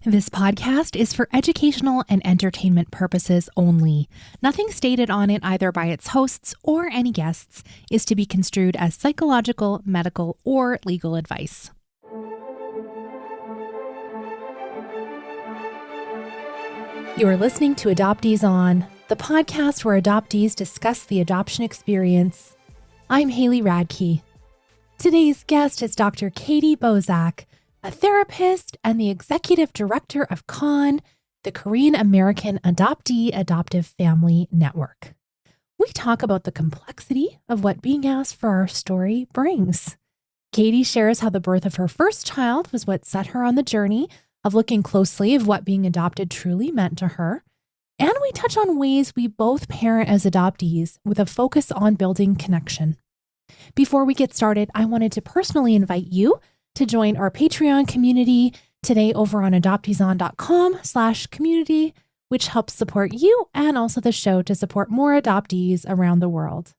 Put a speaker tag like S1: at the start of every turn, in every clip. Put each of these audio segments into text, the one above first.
S1: This podcast is for educational and entertainment purposes only. Nothing stated on it, either by its hosts or any guests, is to be construed as psychological, medical, or legal advice. You are listening to Adoptees On, the podcast where adoptees discuss the adoption experience. I'm Haley Radke. Today's guest is Dr. Katie Bozek, a therapist and the Executive Director of KAAN, the Korean American Adoptee Adoptive Family Network. We talk about the complexity of what being asked for our story brings. Katie shares how the birth of her first child was what set her on the journey of looking closely at what being adopted truly meant to her. And we touch on ways we both parent as adoptees with a focus on building connection. Before we get started, I wanted to personally invite you to join our Patreon community today over on adopteeson.com/community, which helps support you and also the show to support more adoptees around the world.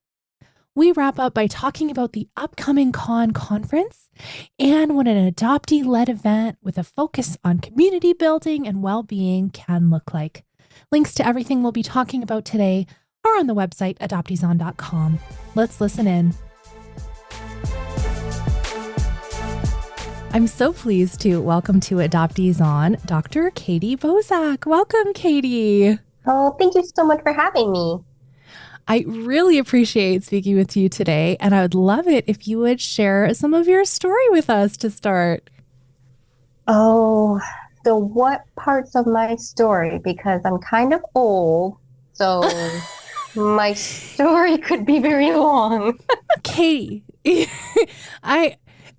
S1: We wrap up by talking about the upcoming KAAN conference and what an adoptee-led event with a focus on community building and well-being can look like. Links to everything we'll be talking about today are on the website adopteeson.com. Let's listen in. I'm so pleased to welcome to Adoptees On, Dr. Katie Bozek. Welcome, Katie.
S2: Oh, thank you so much for having me.
S1: I really appreciate speaking with you today, and I would love it if you would share some of your story with us to start.
S2: Oh, so what parts of my story? Because I'm kind of old, so my story could be very long.
S1: Katie,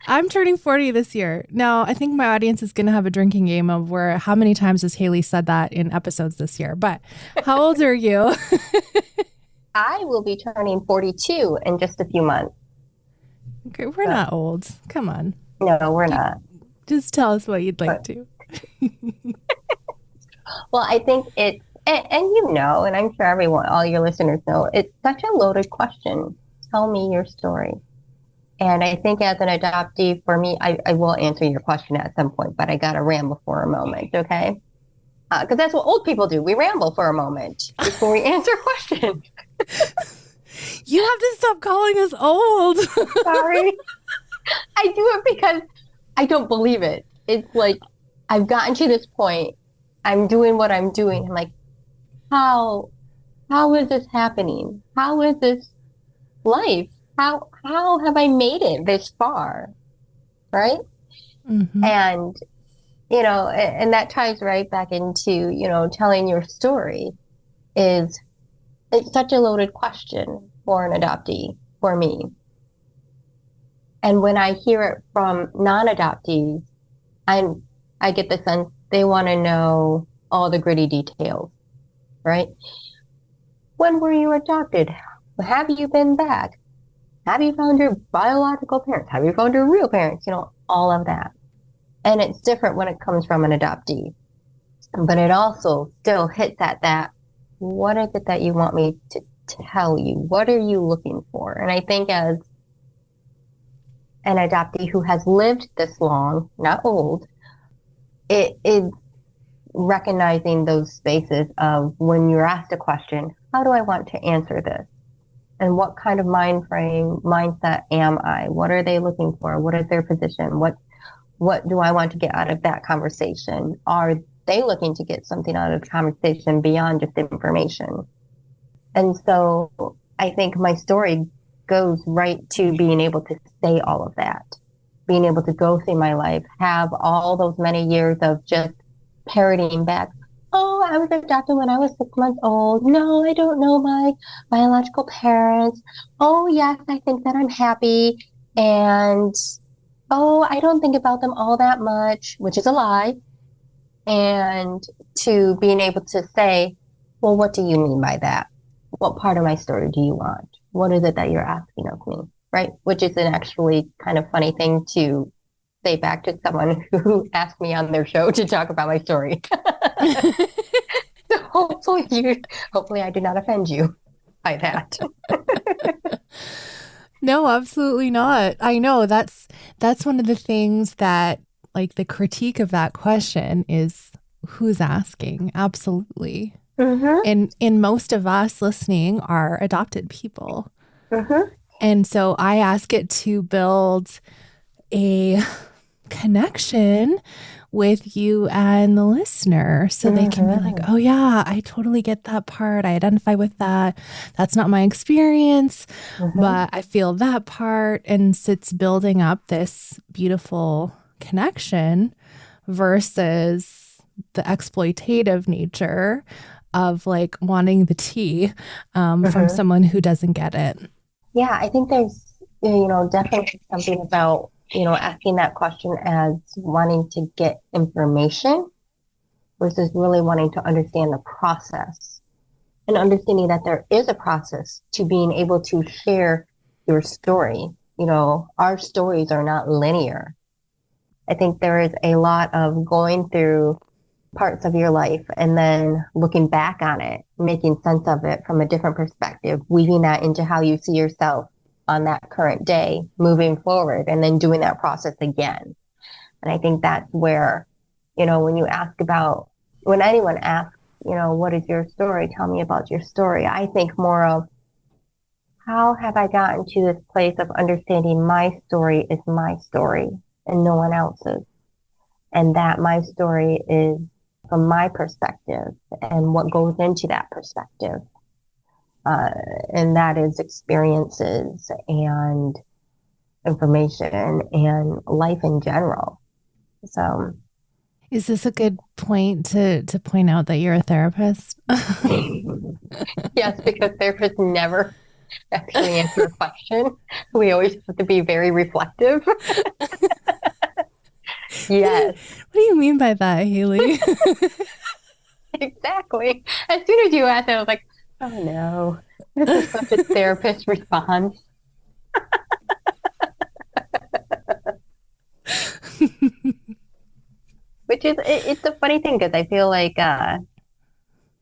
S1: I'm turning 40 this year. Now, I think my audience is going to have a drinking game of how many times has Haley said that in episodes this year. But how old are you?
S2: I will be turning 42 in just a few months.
S1: Okay, we're not old. Come on.
S2: No, we're not.
S1: Just tell us what you'd like to.
S2: Well, I think and you know, and I'm sure all your listeners know, it's such a loaded question. Tell me your story. And I think as an adoptee, for me, I will answer your question at some point, but I got to ramble for a moment, okay? Because that's what old people do. We ramble for a moment before we answer questions.
S1: You have to stop calling us old.
S2: Sorry. I do it because I don't believe it. It's like, I've gotten to this point. I'm doing what I'm doing. I'm like, how is this happening? How is this life? How have I made it this far? Right? Mm-hmm. And, and that ties right back into, telling your story it's such a loaded question for an adoptee, for me. And when I hear it from non-adoptees, I get the sense they want to know all the gritty details, right? When were you adopted? Have you been back? Have you found your biological parents? Have you found your real parents? All of that. And it's different when it comes from an adoptee. But it also still hits at that, what is it that you want me to tell you? What are you looking for? And I think as an adoptee who has lived this long, not old, it is recognizing those spaces of when you're asked a question, how do I want to answer this? And what kind of mindset am I? What are they looking for? What is their position? What do I want to get out of that conversation? Are they looking to get something out of the conversation beyond just information? And so I think my story goes right to being able to say all of that, being able to go through my life, have all those many years of just parroting back, oh, I was adopted when I was 6 months old. No, I don't know my biological parents. Oh, yes, I think that I'm happy. And, oh, I don't think about them all that much, which is a lie. And to being able to say, well, what do you mean by that? What part of my story do you want? What is it that you're asking of me, right? Which is an actually kind of funny thing to say back to someone who asked me on their show to talk about my story. So hopefully I did not offend you by that.
S1: No, absolutely not. I know that's one of the things that, like, the critique of that question is who's asking. Absolutely.
S2: Mm-hmm.
S1: And most of us listening are adopted people.
S2: Mm-hmm.
S1: And so I ask it to build a connection with you and the listener so they can be like,
S2: Mm-hmm.
S1: oh, yeah, I totally get that part. I identify with that. That's not my experience,
S2: Mm-hmm.
S1: but I feel that part. And so it's building up this beautiful connection versus the exploitative nature of like wanting the tea from
S2: Mm-hmm.
S1: someone who doesn't get it.
S2: Yeah, I think there's, definitely something about, asking that question as wanting to get information versus really wanting to understand the process and understanding that there is a process to being able to share your story. Our stories are not linear. I think there is a lot of going through parts of your life and then looking back on it, making sense of it from a different perspective, weaving that into how you see yourself on that current day, moving forward, and then doing that process again. And I think that's where, when anyone asks, what is your story? Tell me about your story. I think more of how have I gotten to this place of understanding my story is my story and no one else's. And that my story is from my perspective and what goes into that perspective. And that is experiences and information and life in general. So,
S1: Is this a good point to point out that you're a therapist?
S2: yes, because therapists never actually answer a question. We always have to be very reflective. Yes,
S1: What do you mean by that, Haley?
S2: exactly. As soon as you asked, I was like, oh no, this is such a therapist response. Which is, it's a funny thing because I feel like, I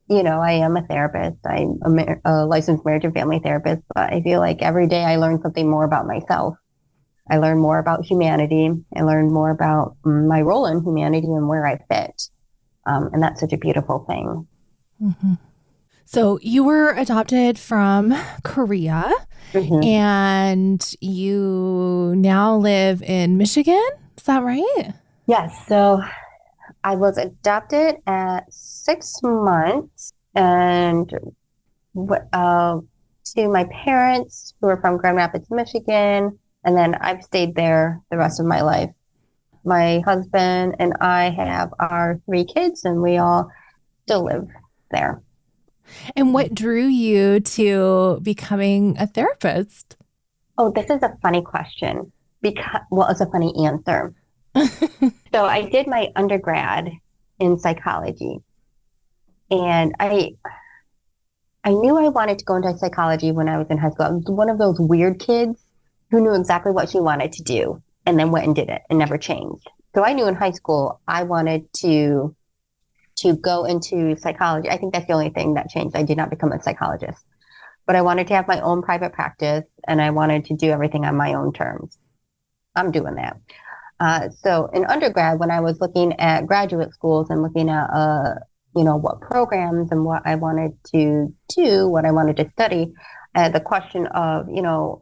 S2: am a therapist. I'm a licensed marriage and family therapist, but I feel like every day I learn something more about myself. I learn more about humanity. I learn more about my role in humanity and where I fit. And that's such a beautiful thing.
S1: Mm-hmm. So you were adopted from Korea
S2: Mm-hmm.
S1: and you now live in Michigan. Is that right?
S2: Yes. So I was adopted at 6 months and to my parents who are from Grand Rapids, Michigan. And then I've stayed there the rest of my life. My husband and I have our 3 kids, and we all still live there.
S1: And what drew you to becoming a therapist?
S2: Oh, this is a funny question it's a funny answer. So I did my undergrad in psychology, and I knew I wanted to go into psychology when I was in high school. I was one of those weird kids who knew exactly what she wanted to do and then went and did it and never changed. So I knew in high school I wanted to go into psychology. I think that's the only thing that changed. I did not become a psychologist, but I wanted to have my own private practice and I wanted to do everything on my own terms. I'm doing that. So in undergrad, when I was looking at graduate schools and looking at, what programs and what I wanted to do, what I wanted to study, the question of,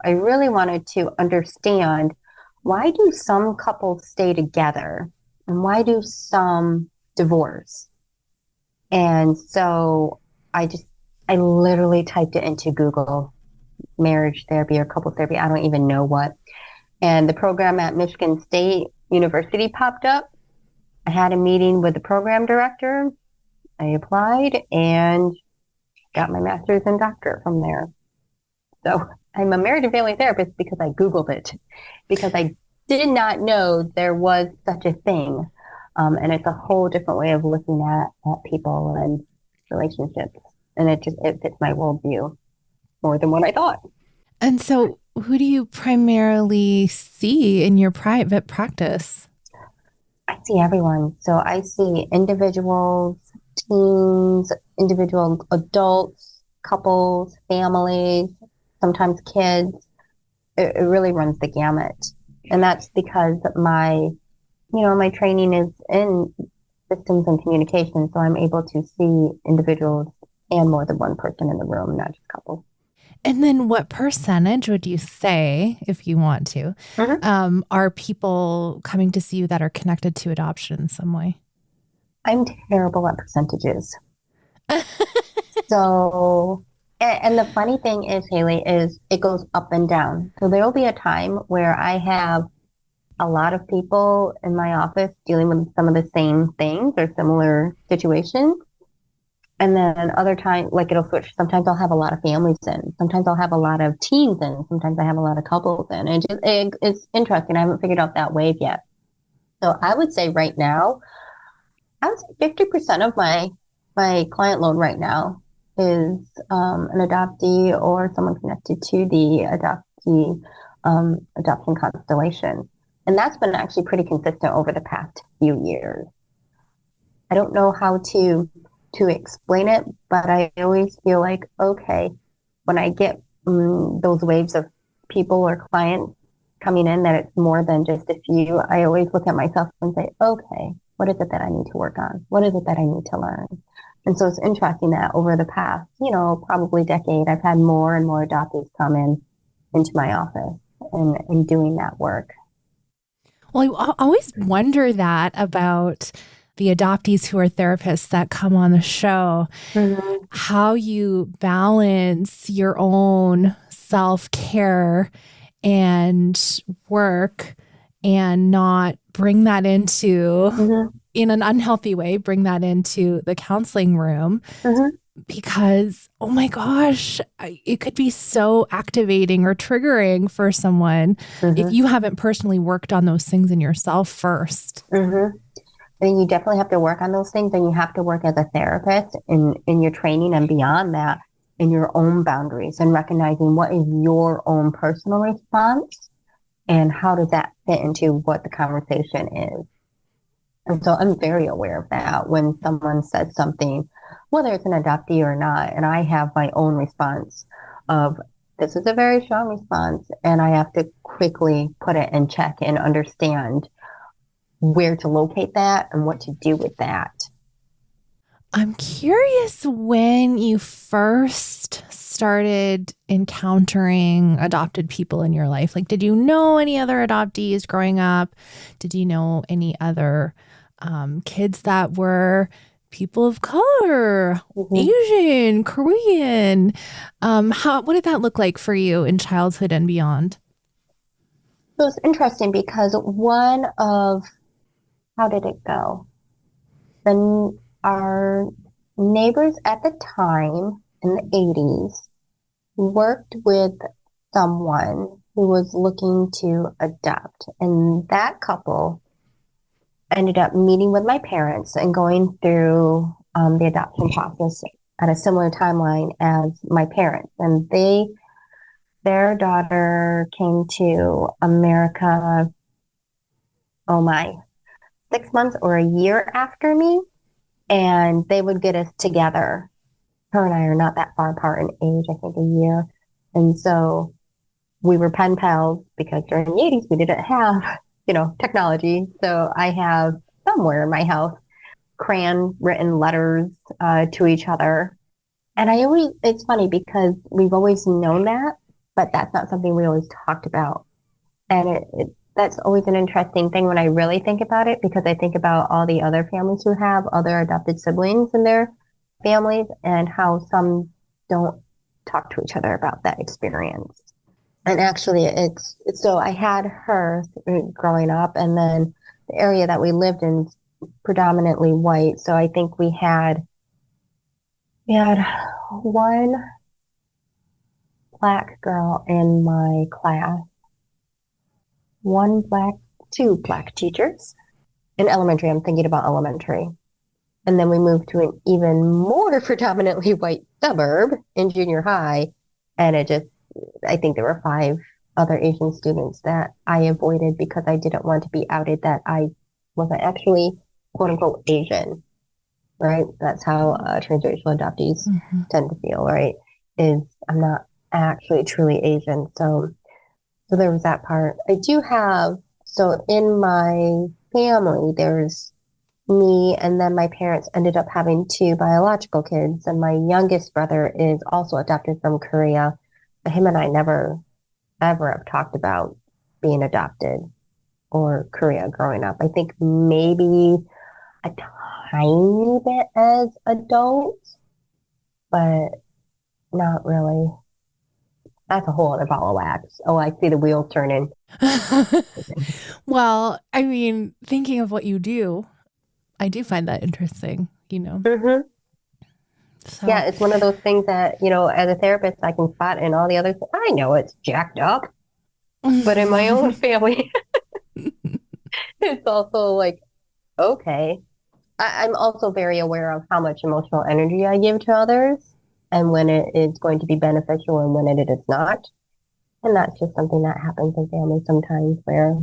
S2: I really wanted to understand, why do some couples stay together and why do some divorce? And so I literally typed it into Google, marriage therapy or couple therapy. I don't even know what. And the program at Michigan State University popped up. I had a meeting with the program director. I applied and got my master's and doctorate from there. So I'm a marriage and family therapist because I Googled it, because I did not know there was such a thing. And it's a whole different way of looking at people and relationships. And it fits my worldview more than what I thought.
S1: And so who do you primarily see in your private practice?
S2: I see everyone. So I see individuals, teens, individual adults, couples, families, sometimes kids. It really runs the gamut. And that's because my training is in systems and communication, so I'm able to see individuals and more than one person in the room, not just couples.
S1: And then what percentage would you say, if you want to, are people coming to see you that are connected to adoption in some way?
S2: I'm terrible at percentages. So, and the funny thing is, Haley, is it goes up and down. So there will be a time where I have a lot of people in my office dealing with some of the same things or similar situations. And then other times, like it'll switch. Sometimes I'll have a lot of families in. Sometimes I'll have a lot of teens in. Sometimes I have a lot of couples in. And it's interesting. I haven't figured out that wave yet. So I would say right now, I would say 50% of my client load right now is an adoptee or someone connected to the adoptee adoption constellation. And that's been actually pretty consistent over the past few years. I don't know how to explain it, but I always feel like, okay, when I get those waves of people or clients coming in, that it's more than just a few, I always look at myself and say, okay, what is it that I need to work on? What is it that I need to learn? And so it's interesting that over the past, probably decade, I've had more and more adoptees come into my office and doing that work.
S1: Well, I always wonder that about the adoptees who are therapists that come on the show, how you balance your own self-care and work and not bring that into, in an unhealthy way, bring that into the counseling room. Because, oh my gosh, it could be so activating or triggering for someone if you haven't personally worked on those things in yourself first.
S2: And you definitely have to work on those things, and you have to work as a therapist in your training and beyond that, in your own boundaries and recognizing what is your own personal response and how does that fit into what the conversation is. And so I'm very aware of that when someone says something, whether it's an adoptee or not, and I have my own response of, this is a very strong response, and I have to quickly put it in check and understand where to locate that and what to do with that.
S1: I'm curious when you first started encountering adopted people in your life. Like, did you know any other adoptees growing up? Did you know any other kids that were people of color, Asian, Korean? What did that look like for you in childhood and beyond?
S2: So it's interesting because how did it go? Then our neighbors at the time in the 80s worked with someone who was looking to adopt. And that couple ended up meeting with my parents and going through the adoption process at a similar timeline as my parents. And their daughter came to America, 6 months or a year after me. And they would get us together. Her and I are not that far apart in age, I think a year. And so we were pen pals because during the 80s, we didn't have, technology. So I have somewhere in my house, crayon written letters to each other. And it's funny because we've always known that, but that's not something we always talked about. And that's always an interesting thing when I really think about it, because I think about all the other families who have other adopted siblings in their families and how some don't talk to each other about that experience. And actually so I had her growing up, and then the area that we lived in is predominantly white. So I think we had one Black girl in my class, two Black teachers in elementary. I'm thinking about elementary. And then we moved to an even more predominantly white suburb in junior high. And I think there were 5 other Asian students that I avoided because I didn't want to be outed that I wasn't actually quote unquote Asian, right? That's how transracial adoptees tend to feel, right? Is I'm not actually truly Asian. So there was that part. I do have, so in my family, there's me and then my parents ended up having two biological kids. And my youngest brother is also adopted from Korea. But him and I never, ever have talked about being adopted or Korea growing up. I think maybe a tiny bit as adults, but not really. That's a whole other ball of wax. Oh, I see the wheels turning.
S1: Well, I mean, thinking of what you do, I do find that interesting,
S2: Mm-hmm.
S1: So,
S2: Yeah, it's one of those things that, as a therapist, I can spot in all the others. I know it's jacked up, but in my own family, it's also like, okay. I'm also very aware of how much emotional energy I give to others and when it is going to be beneficial and when it is not. And that's just something that happens in families sometimes where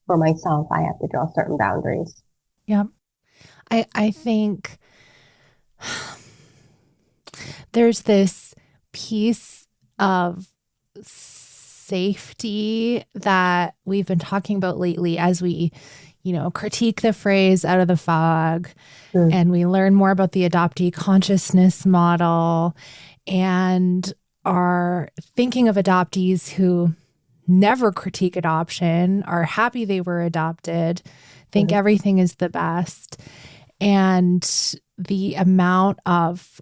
S2: for myself, I have to draw certain boundaries.
S1: yeah, I think there's this piece of safety that we've been talking about lately as we, critique the phrase out of the fog and we learn more about the adoptee consciousness model and are thinking of adoptees who never critique adoption, are happy they were adopted, think everything is the best. And the amount of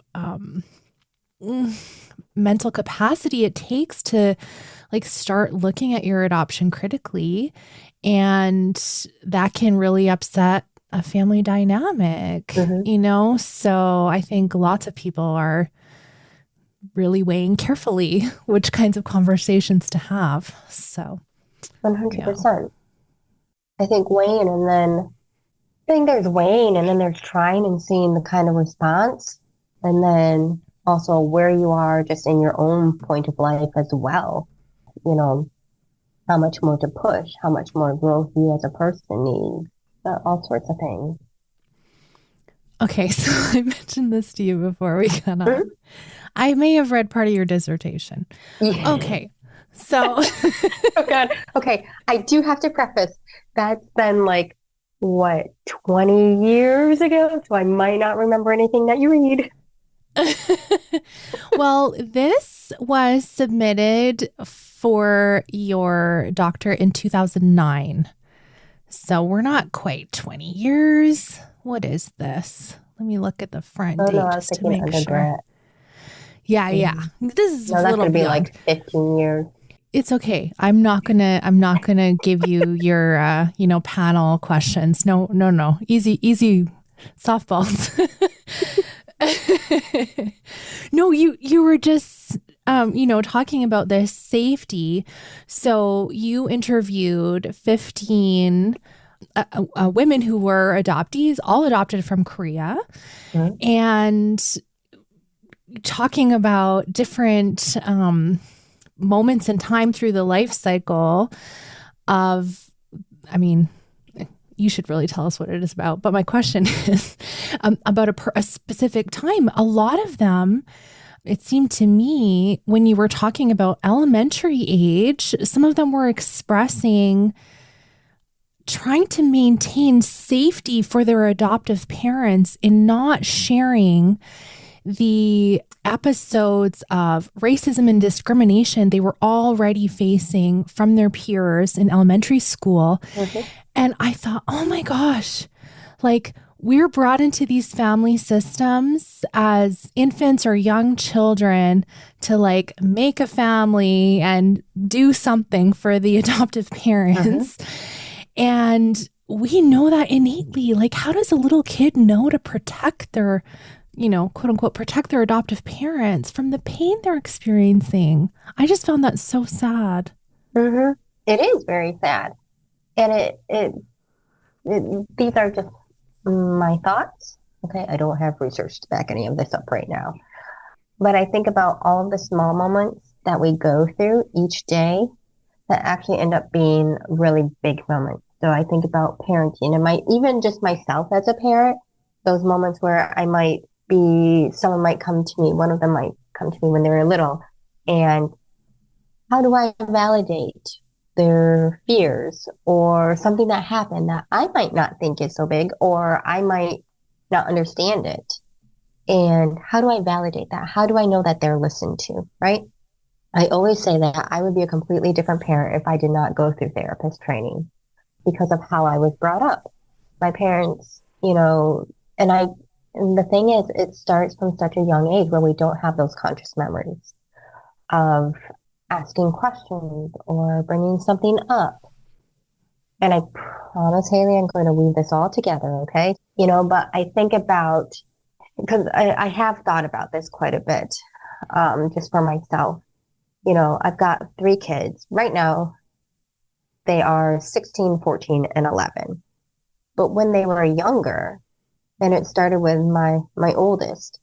S1: mental capacity it takes to start looking at your adoption critically. And that can really upset a family dynamic, So I think lots of people are really weighing carefully which kinds of conversations to have. So
S2: 100%. I think weighing and then I think there's weighing and then there's trying and seeing the kind of response and then also where you are just in your own point of life as well. How much more to push, how much more growth you as a person need, all sorts of things.
S1: Okay, so I mentioned this to you before we got on. I may have read part of your dissertation. Yeah. Okay, so.
S2: Oh, God. Okay, I do have to preface, that's been 20 years ago? So I might not remember anything that you read.
S1: Well, this was submitted for your doctorate in 2009. So we're not quite 20 years. What is this? Let me look at the front date just to make sure. Yeah. This is
S2: no, that's gonna be like 15 years.
S1: It's okay. I'm not gonna give you your panel questions. No. Easy softballs. No, you were just talking about this safety. So you interviewed 15 women who were adoptees, all adopted from Korea, and talking about different moments in time through the life cycle of, you should really tell us what it is about. But my question is about a specific time. A lot of them, it seemed to me, when you were talking about elementary age, some of them were expressing trying to maintain safety for their adoptive parents in not sharing the episodes of racism and discrimination they were already facing from their peers in elementary school. And I thought, oh my gosh, we're brought into these family systems as infants or young children to make a family and do something for the adoptive parents. And we know that innately. How does a little kid know to protect their quote unquote, protect their adoptive parents from the pain they're experiencing? I just found that so sad.
S2: It is very sad. And these are just my thoughts. Okay. I don't have research to back any of this up right now. But I think about all of the small moments that we go through each day that actually end up being really big moments. So I think about parenting and even just myself as a parent, those moments where someone might come to me, one of them might come to me when they were little. And how do I validate their fears or something that happened that I might not think is so big, or I might not understand it. And how do I validate that? How do I know that they're listened to, right? I always say that I would be a completely different parent if I did not go through therapist training because of how I was brought up. My parents, and and the thing is, it starts from such a young age where we don't have those conscious memories of asking questions or bringing something up. And I promise, Haley, I'm going to weave this all together, okay? But I think about, because I have thought about this quite a bit, just for myself. I've got 3 kids. Right now, they are 16, 14, and 11. But when they were younger, and it started with my oldest,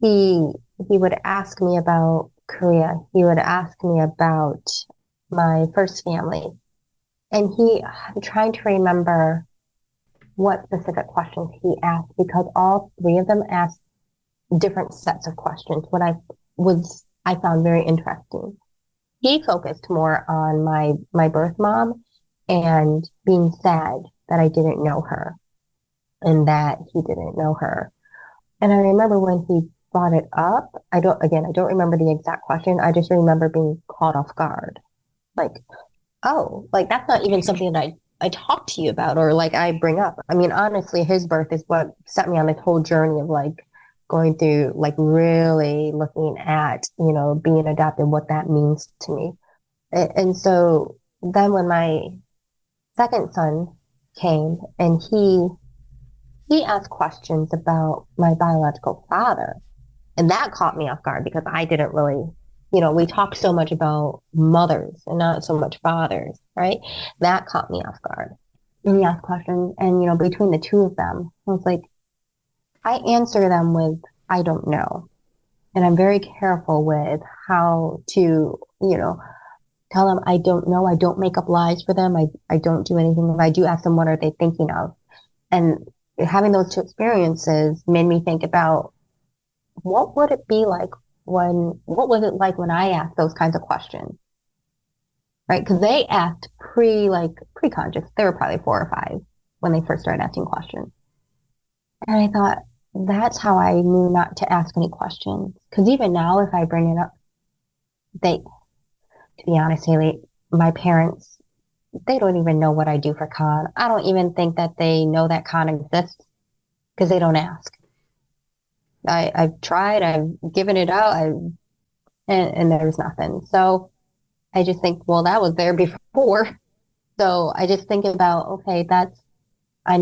S2: he would ask me about Korea. He would ask me about my first family. And I'm trying to remember what specific questions he asked, because all 3 of them asked different sets of questions, what I found very interesting. He focused more on my birth mom and being sad that I didn't know her and that he didn't know her. And I remember when he brought it up, I don't remember the exact question. I just remember being caught off guard. Like, oh, like that's not even something that I talk to you about or like I bring up. I mean, honestly, his birth is what set me on this whole journey of like going through, like really looking at, being adopted, what that means to me. And so then when my second son came and he asked questions about my biological father, and that caught me off guard because I didn't really, we talk so much about mothers and not so much fathers, right? That caught me off guard. And he asked questions, and between the 2 of them, I was like, I answer them with, I don't know. And I'm very careful with how to, tell them I don't know. I don't make up lies for them. I don't do anything. If I do ask them, what are they thinking of? And having those 2 experiences made me think about what would it be like what was it like when I asked those kinds of questions? Right? Because they asked pre-conscious. They were probably 4 or 5 when they first started asking questions. And I thought, that's how I knew not to ask any questions. Because even now, if I bring it up, to be honest, Haley, my parents, they don't even know what I do for KAAN. I don't even think that they know that KAAN exists because they don't ask. I've tried, I've given it out, and there's nothing. So I just think, well, that was there before. So I just think about, okay, I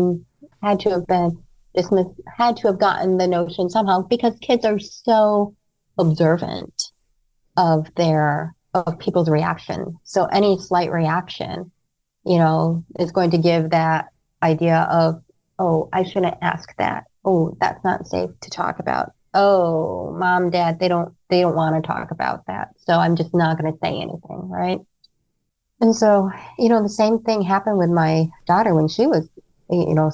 S2: had to have been dismissed, had to have gotten the notion somehow, because kids are so observant of people's reaction. So any slight reaction, is going to give that idea of, oh, I shouldn't ask that. Oh, that's not safe to talk about. Oh, mom, dad, they don't want to talk about that. So I'm just not going to say anything, right? And so, the same thing happened with my daughter when she was,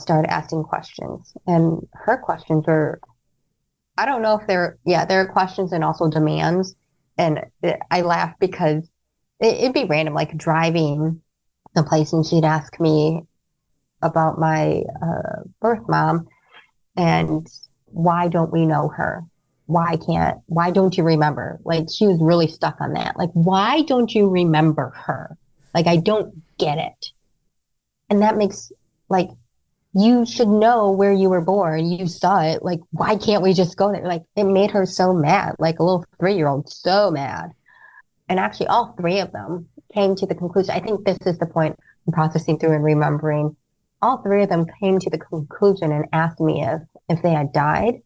S2: started asking questions. And her questions were, I don't know if there are questions and also demands. And I laugh because it'd be random, like driving someplace and she'd ask me about my birth mom and why don't we know her? Why don't you remember? Like she was really stuck on that. Like, why don't you remember her? Like, I don't get it. And that makes, like, you should know where you were born. You saw it. Like, why can't we just go there? Like, it made her so mad, like a little 3-year-old, so mad. And actually, all 3 of them came to the conclusion. I think this is the point I'm processing through and remembering. All 3 of them came to the conclusion and asked me if they had died.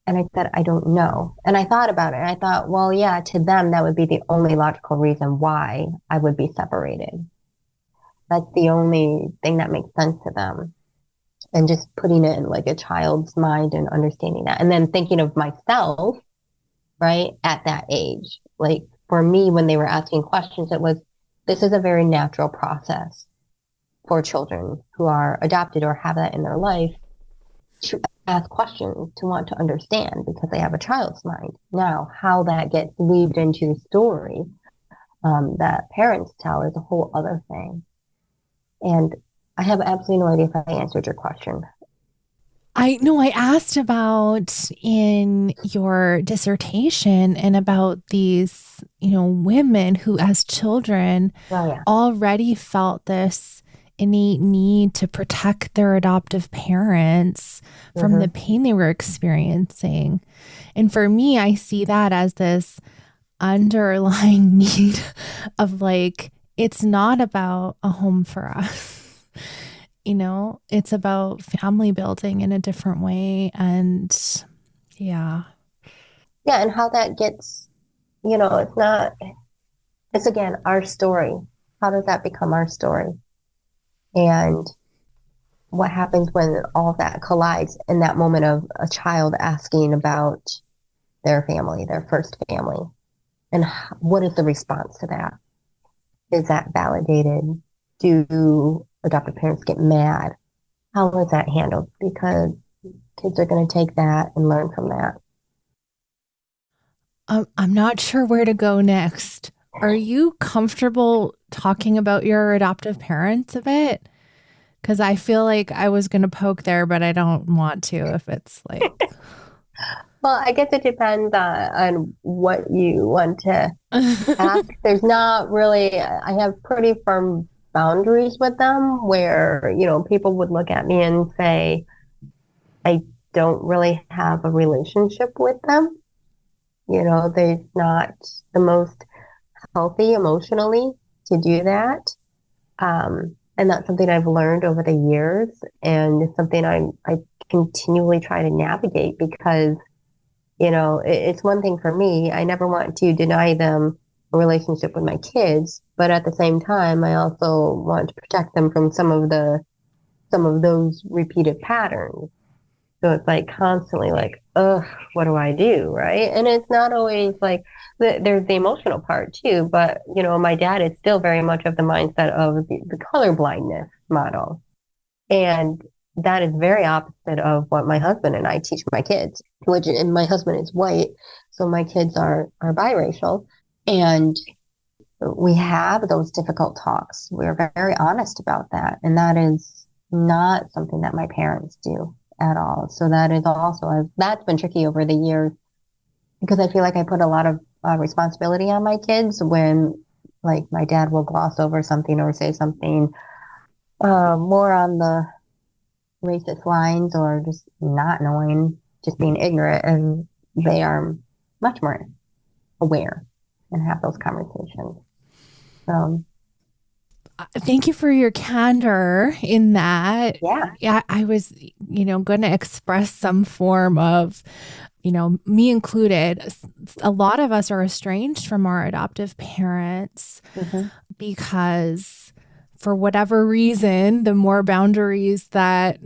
S2: And I said, I don't know. And I thought about it. And I thought, well, yeah, to them, that would be the only logical reason why I would be separated. That's the only thing that makes sense to them. And just putting it in like a child's mind and understanding that. And then thinking of myself, right, at that age. Like for me, when they were asking questions, this is a very natural process for children who are adopted or have that in their life to ask questions, to want to understand because they have a child's mind. Now, how that gets weaved into the story, that parents tell is a whole other thing. And I have absolutely no idea if I answered your question.
S1: I know I asked about in your dissertation and about these, women who as children
S2: Oh, yeah.
S1: already felt this innate need to protect their adoptive parents from the
S2: Mm-hmm.
S1: pain they were experiencing. And for me, I see that as this underlying need of like, it's not about a home for us. It's about family building in a different way. And yeah.
S2: Yeah, and how that gets, it's not, it's again our story. How does that become our story? And what happens when all of that collides in that moment of a child asking about their family, their first family? And what is the response to that? Is that validated? Do adoptive parents get mad? How is that handled? Because kids are going to take that and learn from that.
S1: I'm not sure where to go next. Are you comfortable talking about your adoptive parents a bit? Because I feel like I was going to poke there, but I don't want to if it's like.
S2: Well, I guess it depends on what you want to ask. There's not really, I have pretty firm boundaries with them where, people would look at me and say, I don't really have a relationship with them. They're not the most healthy emotionally to do that. And that's something I've learned over the years, and it's something I continually try to navigate because, it's one thing for me. I never want to deny them a relationship with my kids, but at the same time, I also want to protect them from some of those repeated patterns. So it's like constantly like, ugh, what do I do? Right. And it's not always like there's the emotional part too. But, my dad is still very much of the mindset of the color blindness model. And that is very opposite of what my husband and I teach my kids, and my husband is white. So my kids are biracial. And we have those difficult talks. We're very honest about that. And that is not something that my parents do at all. So that is also, that's been tricky over the years because I feel like I put a lot of responsibility on my kids when like my dad will gloss over something or say something more on the racist lines or just not knowing, just being ignorant. And they are much more aware and have those conversations. So
S1: Thank you for your candor in that.
S2: yeah.
S1: Yeah, I was, going to express some form of, me included. A lot of us are estranged from our adoptive parents
S2: Mm-hmm.
S1: because for whatever reason, the more boundaries that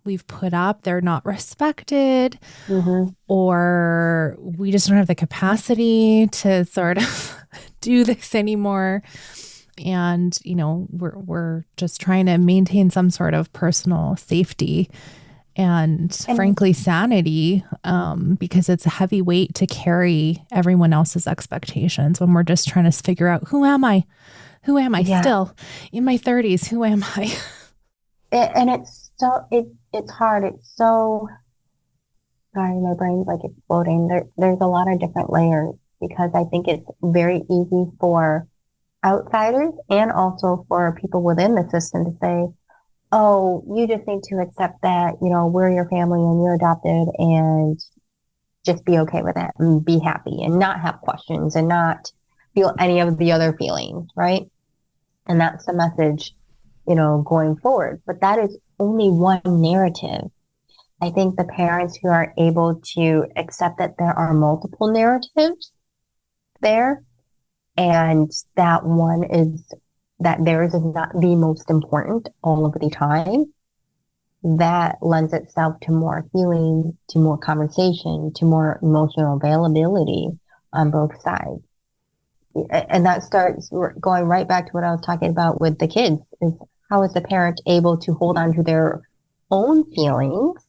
S1: we've put up, they're not respected,
S2: Mm-hmm.
S1: or we just don't have the capacity to sort of do this anymore. And, we're just trying to maintain some sort of personal safety and
S2: And
S1: frankly sanity, because it's a heavy weight to carry everyone else's expectations when we're just trying to figure out who am I? Who am I
S2: yeah,
S1: still in my 30s? Who am I?
S2: and it's hard. It's so sorry, my brain's like exploding. There's a lot of different layers because I think it's very easy for outsiders and also for people within the system to say, oh, you just need to accept that, we're your family and you're adopted and just be okay with that and be happy and not have questions and not feel any of the other feelings, right? And that's the message, going forward. But that is only one narrative. I think the parents who are able to accept that there are multiple narratives there and that one is that theirs is not the most important all of the time, that lends itself to more healing, to more conversation, to more emotional availability on both sides. And that starts going right back to what I was talking about with the kids is how is the parent able to hold on to their own feelings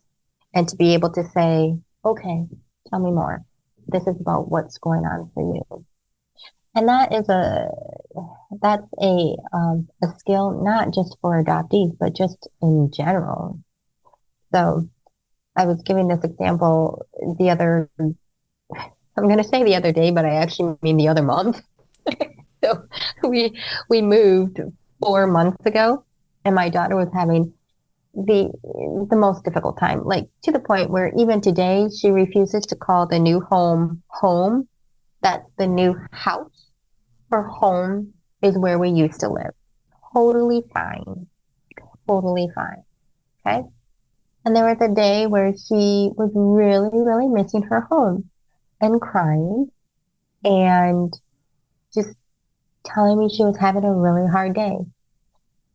S2: and to be able to say, okay, tell me more. This is about what's going on for you. And that's a skill not just for adoptees, but just in general. So I was giving this example I'm going to say the other day, but I actually mean the other month. So we we moved 4 months ago, and my daughter was having the the most difficult time, like to the point where even today she refuses to call the new home home. That's the new house. Her home is where we used to live. Totally fine. Totally fine. Okay. And there was a day where she was really, really missing her home and crying and just telling me she was having a really hard day.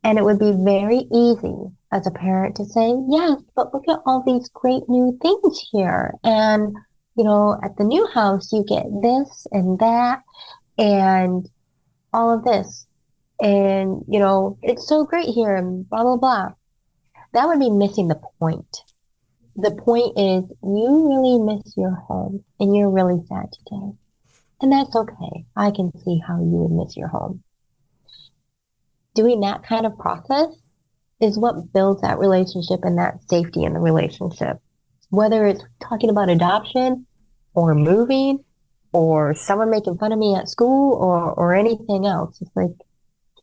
S2: And it would be very easy as a parent to say, yes, but look at all these great new things here. And, at the new house, you get this and that and all of this. And, it's so great here and blah, blah, blah. That would be missing the point. The point is you really miss your home and you're really sad today. And that's okay. I can see how you would miss your home. Doing that kind of process is what builds that relationship and that safety in the relationship. Whether it's talking about adoption or moving or someone making fun of me at school or anything else. It's like,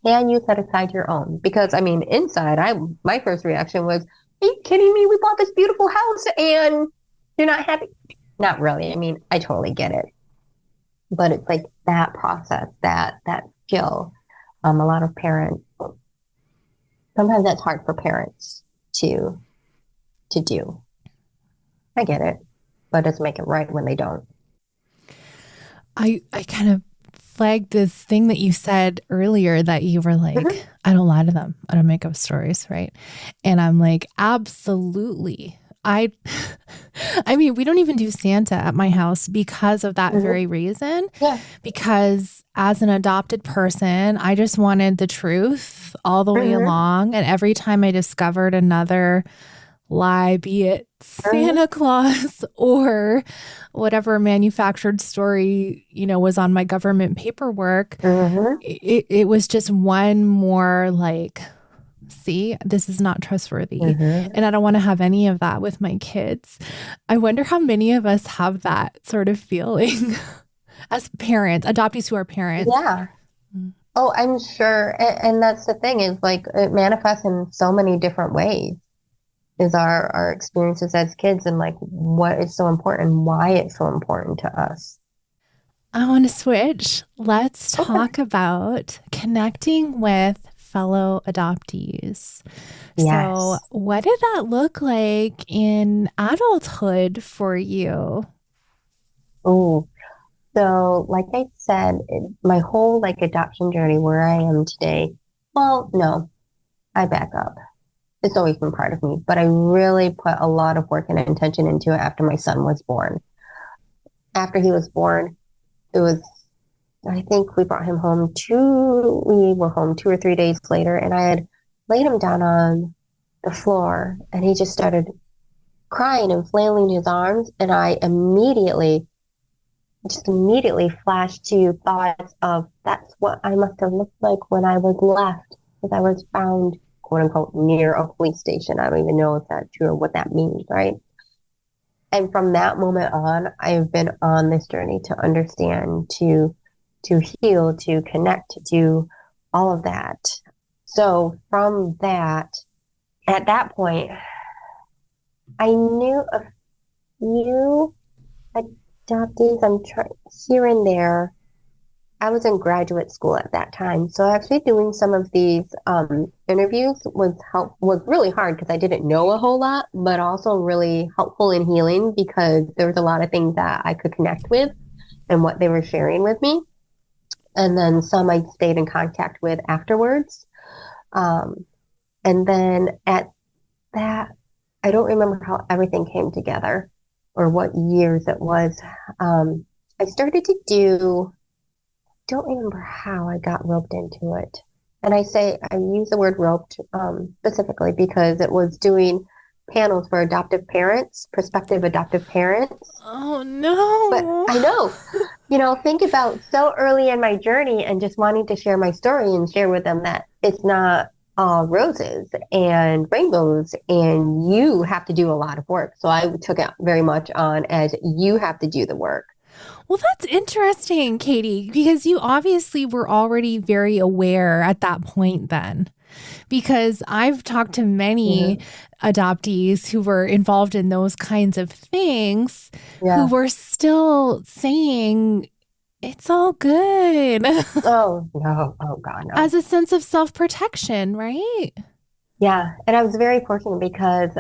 S2: can you set aside your own? Because I mean, inside, my first reaction was, are you kidding me? We bought this beautiful house and you're not happy. Not really. I mean, I totally get it. But it's like that process, that skill. A lot of parents, sometimes that's hard for parents to do. I get it, but it doesn't make it right when they don't.
S1: I kind of flagged this thing that you said earlier that you were like, I don't lie to them. I don't make up stories, right? And I'm like, absolutely. I mean, we don't even do Santa at my house because of that very reason.
S2: Yeah.
S1: Because as an adopted person, I just wanted the truth all the way along. And every time I discovered another lie, be it Santa Claus or whatever manufactured story, was on my government paperwork, it was just one more like, see, this is not trustworthy. And I don't want to have any of that with my kids. I wonder how many of us have that sort of feeling as parents, adoptees who are parents.
S2: Yeah. Oh, I'm sure. And that's the thing is like it manifests in so many different ways is our experiences as kids and like what is so important, why it's so important to us.
S1: I want to switch. Let's talk about connecting with fellow adoptees.
S2: Yes.
S1: So what did that look like in adulthood for you?
S2: Oh, so like I said, my whole like adoption journey where I am today, well, no, I back up. It's always been part of me, but I really put a lot of work and intention into it after my son was born. After he was born, I think we brought him home we were home 2 or 3 days later, and I had laid him down on the floor, and he just started crying and flailing his arms, and I immediately flashed to thoughts of that's what I must have looked like when I was left, because I was found, quote unquote, near a police station. I don't even know if that's true or what that means, right? And from that moment on, I've been on this journey to understand, to heal, to connect, to do all of that. So from that, at that point, I knew a few adoptees. Here and there. I was in graduate school at that time. So actually doing some of these interviews was really hard because I didn't know a whole lot, but also really helpful in healing because there was a lot of things that I could connect with and what they were sharing with me. And then some I stayed in contact with afterwards. And then at that, I don't remember how everything came together or what years it was. I started to don't remember how I got roped into it. And I use the word roped specifically because it was doing panels for adoptive parents, prospective adoptive parents.
S1: Oh, no.
S2: But I know. think about so early in my journey and just wanting to share my story and share with them that it's not all roses and rainbows and you have to do a lot of work. So I took it very much on as you have to do the work.
S1: Well, that's interesting, Katie, because you obviously were already very aware at that point then. Because I've talked to many adoptees who were involved in those kinds of things who
S2: Yeah.
S1: were still saying, it's all good,
S2: Oh, no. Oh, God, no.
S1: as a sense of self-protection, right?
S2: Yeah. And I was very fortunate because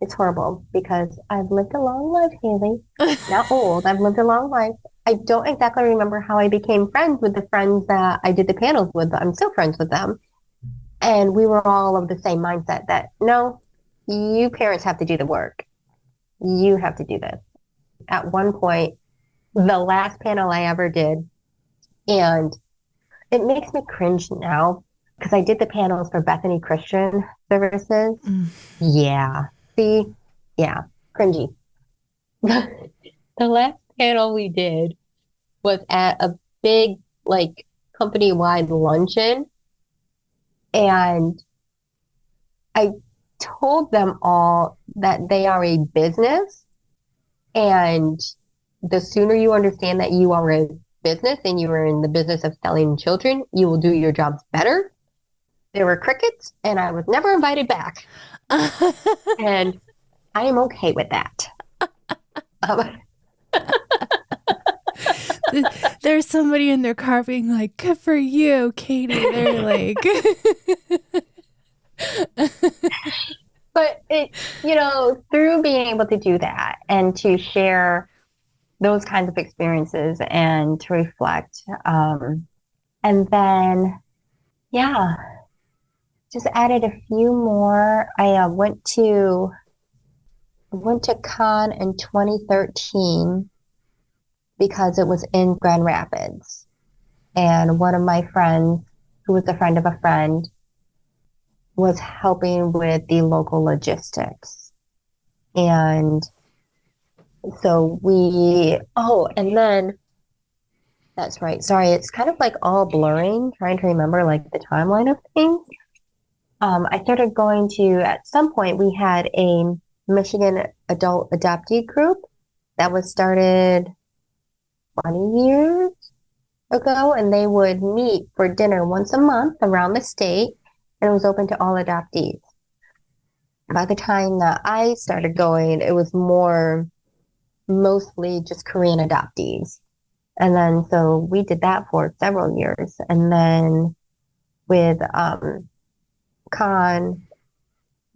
S2: it's horrible because I've lived a long life, Haley. Not old. I've lived a long life. I don't exactly remember how I became friends with the friends that I did the panels with, but I'm still friends with them. And we were all of the same mindset that no, you parents have to do the work. You have to do this. At one point, the last panel I ever did, and it makes me cringe now because I did the panels for Bethany Christian Services. Yeah. See? Yeah. Cringy. The last panel we did was at a big, like, company-wide luncheon. And I told them all that they are a business. And the sooner you understand that you are a business and you are in the business of selling children, you will do your jobs better. There were crickets, and I was never invited back. And I am okay with that.
S1: There's somebody in their car being like, good for you, Katie. They're like,
S2: but it, through being able to do that and to share those kinds of experiences and to reflect, and then, yeah, just added a few more. I went to KAAN in 2013 because it was in Grand Rapids. And one of my friends, who was a friend of a friend, was helping with the local logistics. And so and then, that's right. Sorry, it's kind of like all blurring, trying to remember like the timeline of things. I started going to, at some point, we had a Michigan adult adoptee group that was started 20 years ago, and they would meet for dinner once a month around the state, and it was open to all adoptees. By the time that I started going, it was mostly just Korean adoptees. And then, so we did that for several years. And then with KAAN,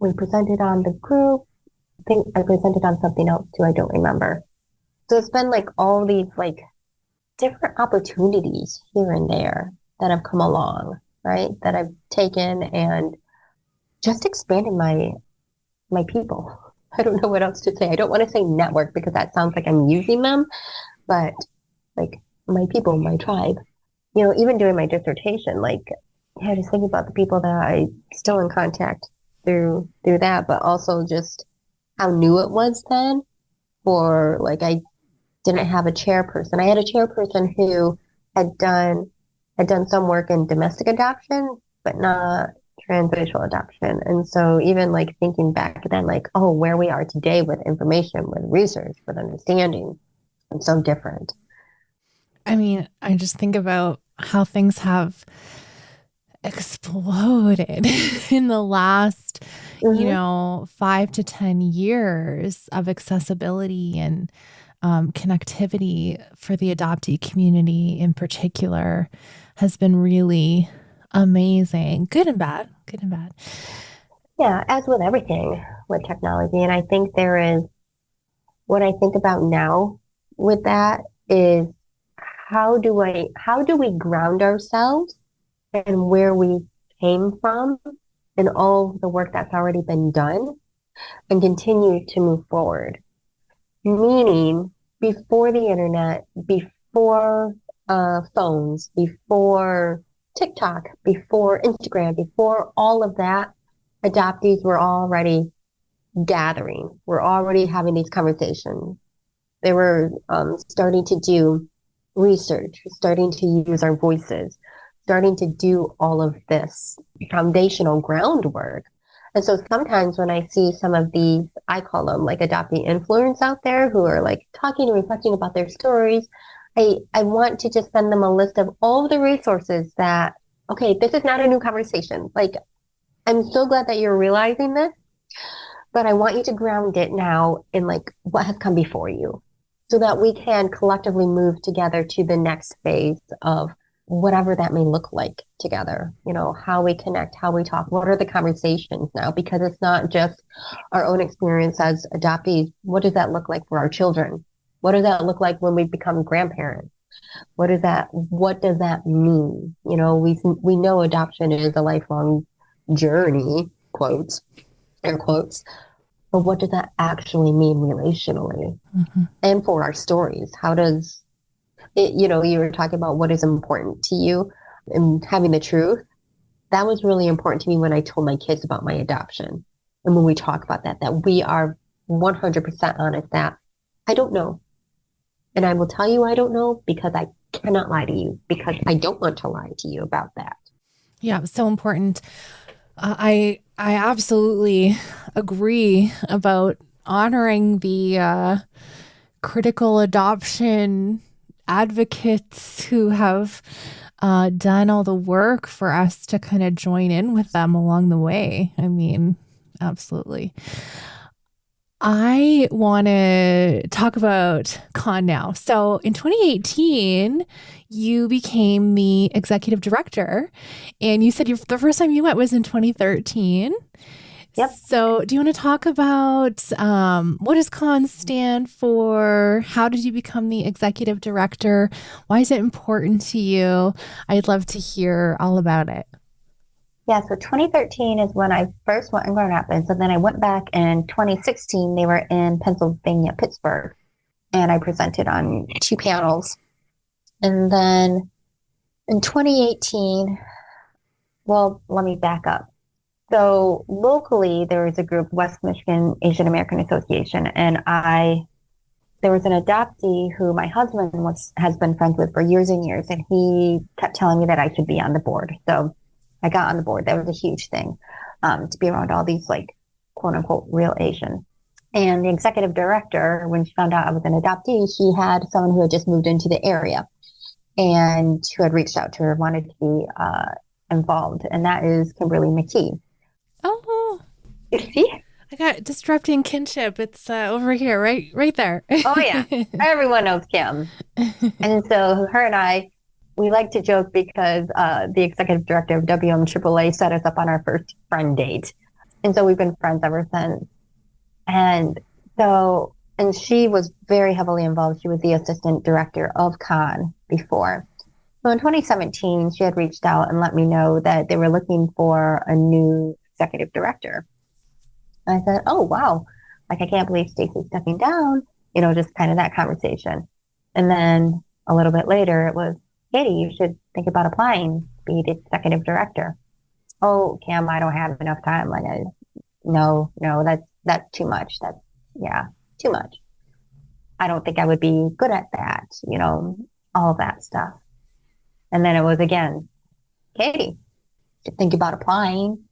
S2: we presented on the group. I think I presented on something else too. I don't remember. So it's been like all these like different opportunities here and there that have come along, right? That I've taken and just expanded my people. I don't know what else to say. I don't want to say network because that sounds like I'm using them, but like my people, my tribe. Even doing my dissertation, like I just think about the people that I still in contact through that, but also just how new it was then. For like I didn't have a chairperson. I had a chairperson who had done some work in domestic adoption, but not transracial adoption. And so even like thinking back then, like, oh, where we are today with information, with research, with understanding, it's so different.
S1: I mean, I just think about how things have exploded in the last, 5 to 10 years of accessibility and connectivity for the adoptee community in particular has been really amazing. Good and bad.
S2: Yeah, as with everything with technology. And I think what I think about now with that is how do we ground ourselves and where we came from and all the work that's already been done and continue to move forward. Meaning before the internet, before phones, before TikTok, before Instagram, before all of that, adoptees were already gathering. We're already having these conversations. They were starting to do research, starting to use our voices, starting to do all of this foundational groundwork. And so sometimes when I see some of these, I call them like adoptee influencers out there who are like talking and reflecting about their stories, I want to just send them a list of all of the resources that, okay, this is not a new conversation. Like, I'm so glad that you're realizing this, but I want you to ground it now in like what has come before you so that we can collectively move together to the next phase of whatever that may look like together, how we connect, how we talk, what are the conversations now? Because it's not just our own experience as adoptees. What does that look like for our children? What does that look like when we become grandparents? What does that mean? We know adoption is a lifelong journey, quotes, air quotes, but what does that actually mean relationally?
S1: Mm-hmm.
S2: And for our stories? How does it, you were talking about what is important to you and having the truth. That was really important to me when I told my kids about my adoption. And when we talk about that we are 100% honest that I don't know. And I will tell you I don't know because I cannot lie to you because I don't want to lie to you about that.
S1: Yeah, so important. I absolutely agree about honoring the critical adoption advocates who have done all the work for us to kind of join in with them along the way. I mean, absolutely. I want to talk about KAAN now. So in 2018, you became the executive director, and you said the first time you went was in 2013.
S2: Yep.
S1: So do you want to talk about what does KAAN stand for? How did you become the executive director? Why is it important to you? I'd love to hear all about it.
S2: Yeah, so 2013 is when I first went in Grand Rapids, and then I went back in 2016. They were in Pennsylvania, Pittsburgh, and I presented on 2 panels. And then in 2018, well, let me back up. So locally, there was a group, West Michigan Asian American Association, and there was an adoptee who my husband has been friends with for years and years, and he kept telling me that I should be on the board. So I got on the board. That was a huge thing, to be around all these like quote unquote real Asians. And the executive director, when she found out I was an adoptee, she had someone who had just moved into the area and who had reached out to her, wanted to be involved. And that is Kimberly McKee.
S1: Oh,
S2: See?
S1: I got disrupting kinship. It's over here, right there.
S2: Oh yeah, everyone knows Kim. And so her and I, we like to joke because the executive director of WMAAA set us up on our first friend date. And so we've been friends ever since. And she was very heavily involved. She was the assistant director of KAAN before. So in 2017, she had reached out and let me know that they were looking for a new executive director. And I said, oh, wow. Like, I can't believe Stacey's stepping down, just kind of that conversation. And then a little bit later, it was, Katie, you should think about applying to be the executive director. Oh, Kim, I don't have enough time. Like, no, that's too much. Too much. I don't think I would be good at that, all of that stuff. And then it was again, Katie, think about applying.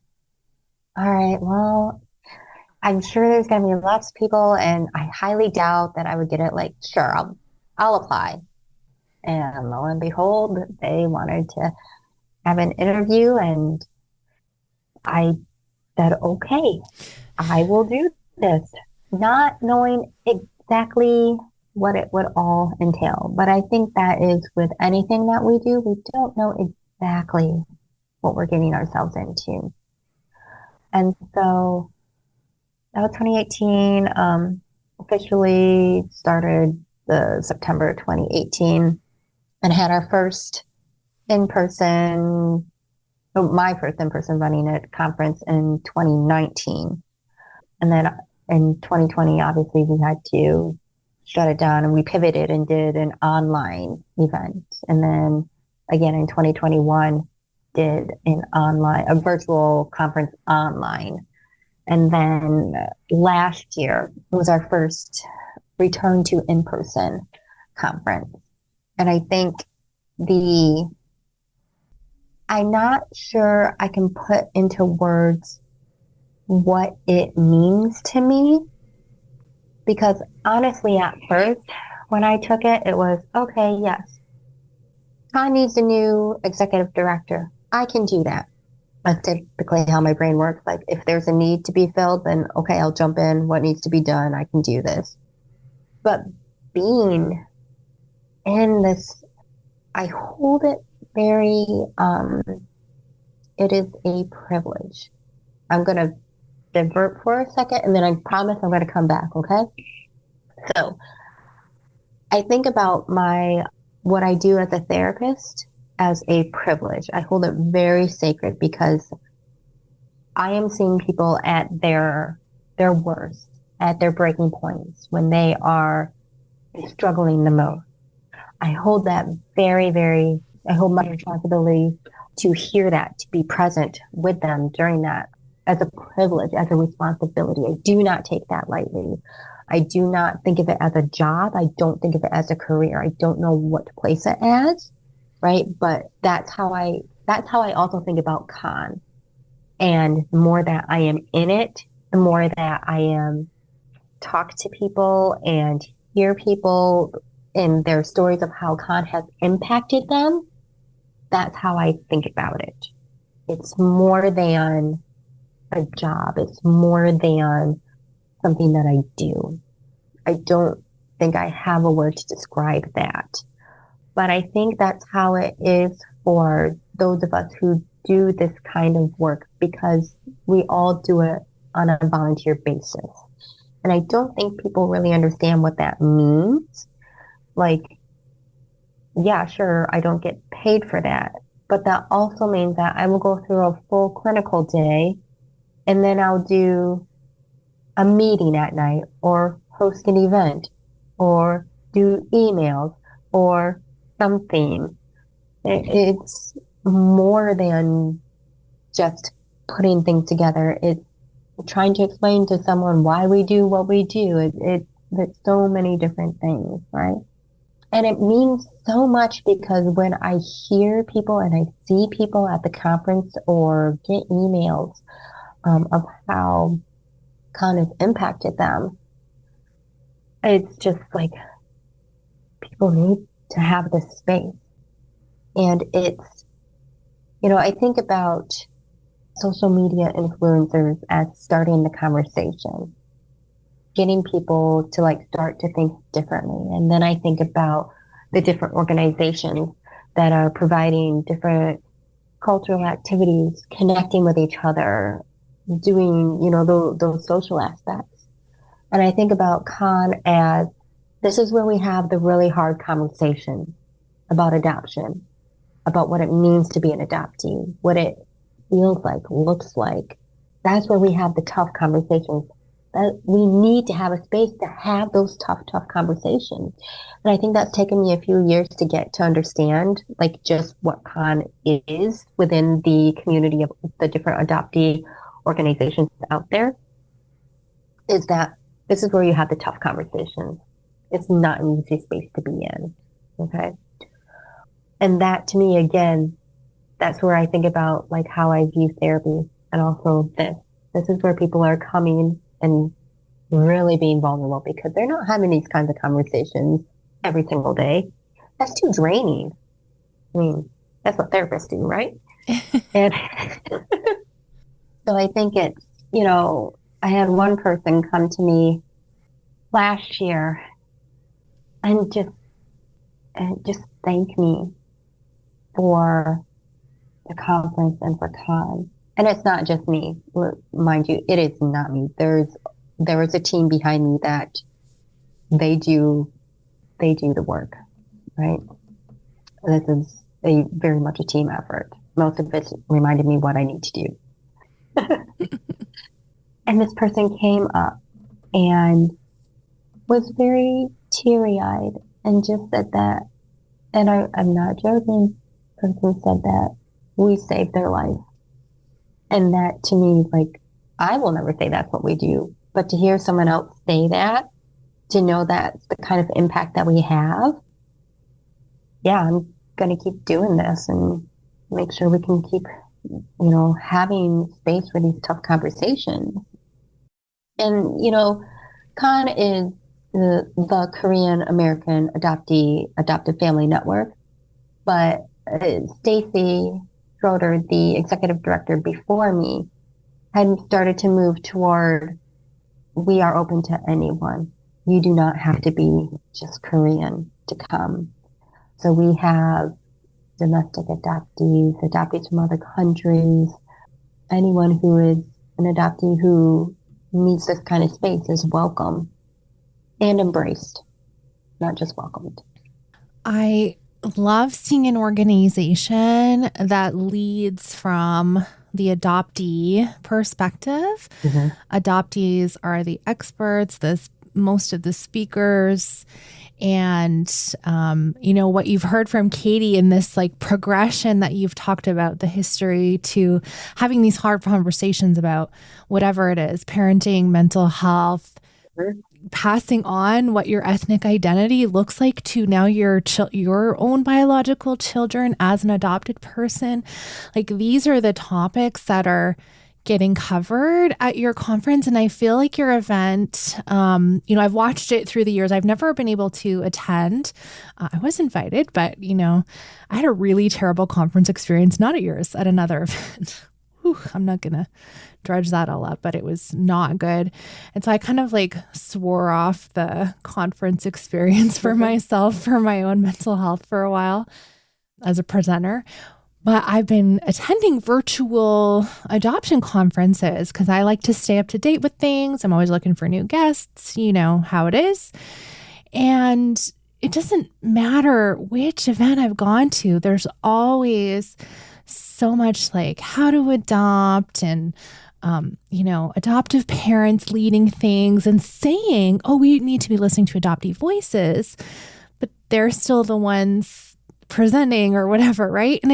S2: All right, well, I'm sure there's going to be lots of people, and I highly doubt that I would get it. Like, sure, I'll apply. And lo and behold, they wanted to have an interview, and I said, okay, I will do this, not knowing exactly what it would all entail. But I think that is with anything that we do, we don't know exactly what we're getting ourselves into. And so that was 2018, officially started the September 2018 and had our first my first in-person running a conference in 2019. And then in 2020, obviously we had to shut it down and we pivoted and did an online event. And then again in 2021, did a virtual conference online. And then last year was our first return to in-person conference. And I think I'm not sure I can put into words what it means to me, because honestly, at first, when I took it, it was, okay, yes, KAAN needs a new executive director. I can do that. That's typically how my brain works. Like, if there's a need to be filled, then okay, I'll jump in. What needs to be done? I can do this. But being in this, I hold it very, it is a privilege. I'm going to divert for a second, and then I promise I'm going to come back. Okay. So I think about what I do as a therapist as a privilege. I hold it very sacred because I am seeing people at their worst, at their breaking points, when they are struggling the most. I hold that I hold my responsibility to hear that, to be present with them during that, as a privilege, as a responsibility. I do not take that lightly. I do not think of it as a job. I don't think of it as a career. I don't know what to place it as, right? But that's how I also think about KAAN. And the more that I am in it, the more that I am talk to people and hear people and their stories of how KAAN has impacted them. That's how I think about it. It's more than a job. It's more than something that I do. I don't think I have a word to describe that. But I think that's how it is for those of us who do this kind of work, because we all do it on a volunteer basis. And I don't think people really understand what that means. Like, yeah, sure, I don't get paid for that. But that also means that I will go through a full clinical day, and then I'll do a meeting at night, or host an event, or do emails, or something. It's more than just putting things together. It's trying to explain to someone why we do what we do. It's so many different things, right? And it means so much because when I hear people and I see people at the conference or get emails of how KAAN has impacted them, it's just like people need to have this space. And it's, I think about social media influencers as starting the conversation, getting people to start to think differently. And then I think about the different organizations that are providing different cultural activities, connecting with each other, doing, those social aspects. And I think about KAAN as this is where we have the really hard conversation about adoption, about what it means to be an adoptee, what it feels like, looks like. That's where we have the tough conversations. That we need to have a space to have those tough conversations. And I think that's taken me a few years to get to understand, just what KAAN is within the community of the different adoptee organizations out there, is that this is where you have the tough conversations. It's not an easy space to be in. Okay. And that, to me, again, that's where I think about how I view therapy, and also this is where people are coming and really being vulnerable, because they're not having these kinds of conversations every single day. That's too draining. I mean, that's what therapists do, right? And so I think it's, I had one person come to me last year and just thank me for the conference and for KAAN. And it's not just me, mind you, it is not me. There is a team behind me that they do the work, right? This is very much a team effort. Most of it reminded me what I need to do. And this person came up and was very teary-eyed and just said that, and I'm not joking, the person said that we saved their life. And that, to me, I will never say that's what we do, but to hear someone else say that, to know that's the kind of impact that we have, yeah, I'm going to keep doing this and make sure we can keep, having space for these tough conversations. And, KAAN is the Korean American Adoptive Family Network. But Stacy Schroeder, the executive director before me, had started to move toward we are open to anyone. You do not have to be just Korean to come. So we have domestic adoptees from other countries, anyone who is an adoptee who needs this kind of space is welcome and embraced, not just welcomed.
S1: I love seeing an organization that leads from the adoptee perspective.
S2: Mm-hmm.
S1: Adoptees are the experts, most of the speakers. And, what you've heard from Katie in this like progression that you've talked about, the history to having these hard conversations about whatever it is, parenting, mental health, passing on what your ethnic identity looks like to now your own biological children as an adopted person. Like these are the topics that are getting covered at your conference. And I feel like your event, I've watched it through the years. I've never been able to attend. I was invited, but, I had a really terrible conference experience, not at yours, at another event. Whew, I'm not going to dredge that all up, but it was not good. And so I kind of like swore off the conference experience for myself, for my own mental health for a while as a presenter. But I've been attending virtual adoption conferences because I like to stay up to date with things. I'm always looking for new guests, you know how it is. And it doesn't matter which event I've gone to, there's always so much like how to adopt and, adoptive parents leading things and saying, oh, we need to be listening to adoptee voices, but they're still the ones presenting or whatever, right? And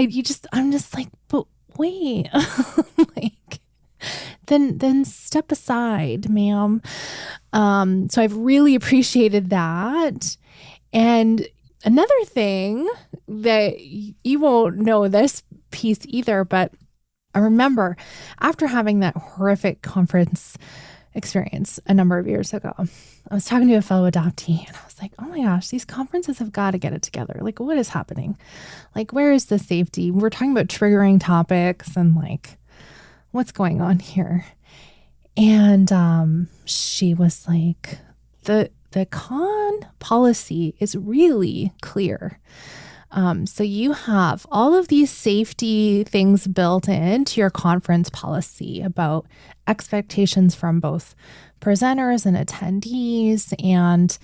S1: I'm just like, but wait, like, then step aside, ma'am. So I've really appreciated that. And another thing that you won't know this piece either, but I remember after having that horrific conference experience a number of years ago, I was talking to a fellow adoptee and I was like, oh my gosh, these conferences have got to get it together. Like, what is happening? Like, where is the safety? We're talking about triggering topics and like, what's going on here? And she was like, the KAAN policy is really clear. So you have all of these safety things built into your conference policy about expectations from both presenters and attendees. And